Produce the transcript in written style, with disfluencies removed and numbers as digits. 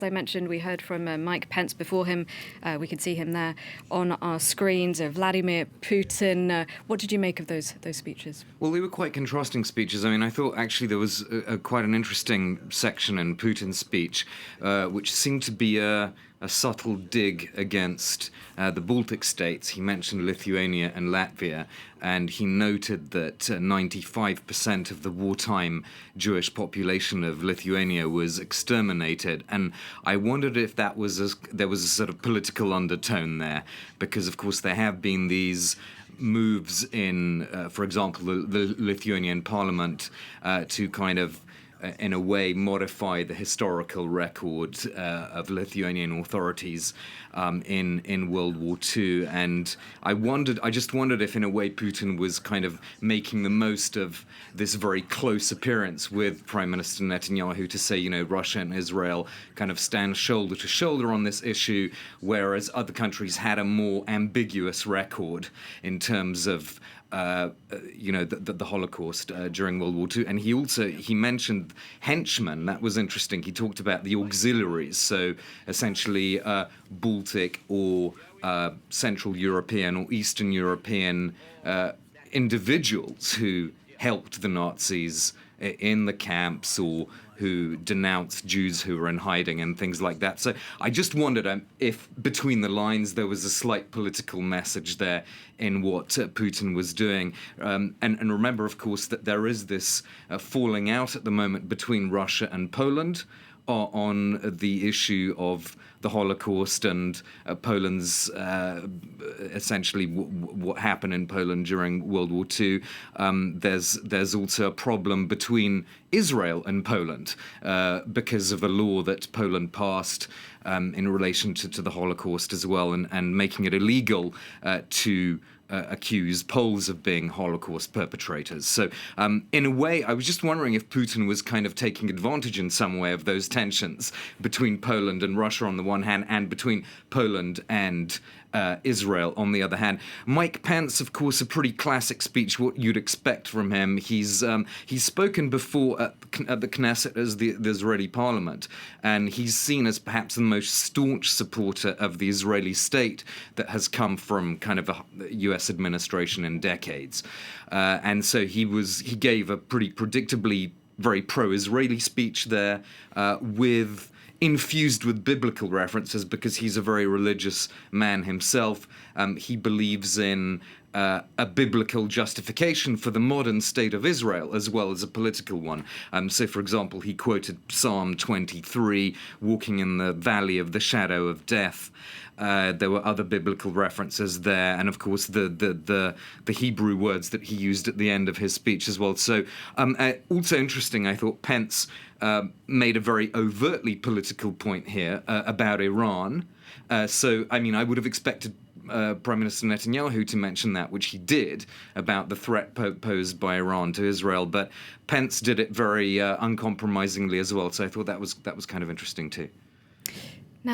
As I mentioned, we heard from Mike Pence before him. We could see him there on our screens. Vladimir Putin. What did you make of those speeches? Well, they were quite contrasting speeches. I mean, I thought actually there was quite an interesting section in Putin's speech, which seemed to be a subtle dig against the Baltic states. He mentioned Lithuania and Latvia, and he noted that 95% of the wartime Jewish population of Lithuania was exterminated. And I wondered if there was a sort of political undertone there, because, of course, there have been these moves in, for example, the Lithuanian parliament to kind of, in a way, modify the historical record of Lithuanian authorities in World War II. And I just wondered if, in a way, Putin was kind of making the most of this very close appearance with Prime Minister Netanyahu to say, Russia and Israel kind of stand shoulder to shoulder on this issue, whereas other countries had a more ambiguous record in terms of the Holocaust during World War II. And he mentioned henchmen. That was interesting. He talked about the auxiliaries, so essentially Baltic or Central European or Eastern European individuals who helped the Nazis in the camps or who denounced Jews who were in hiding and things like that. So I just wondered if between the lines there was a slight political message there in what Putin was doing. And remember, of course, that there is this falling out at the moment between Russia and Poland on the issue of the Holocaust and Poland's essentially what happened in Poland during World War II. There's also a problem between Israel and Poland because of a law that Poland passed in relation to the Holocaust as well, and making it illegal to accuse Poles of being Holocaust perpetrators. So in a way, I was just wondering if Putin was kind of taking advantage in some way of those tensions between Poland and Russia on the one hand, and between Poland and Israel on the other hand. Mike Pence, of course, a pretty classic speech, what you'd expect from him. He's spoken before at the Knesset as the Israeli parliament, and he's seen as perhaps the most staunch supporter of the Israeli state that has come from kind of a U.S. administration in decades. And so he gave a pretty predictably very pro-Israeli speech there, infused with biblical references, because he's a very religious man himself. He believes in a biblical justification for the modern state of Israel as well as a political one. So, for example, he quoted Psalm 23, walking in the valley of the shadow of death. There were other biblical references there, and of course the Hebrew words that he used at the end of his speech as well. So also interesting, I thought Pence made a very overtly political point here about Iran. So, I mean, I would have expected Prime Minister Netanyahu to mention that, which he did, about the threat posed by Iran to Israel. But Pence did it very uncompromisingly as well. So I thought that was kind of interesting too.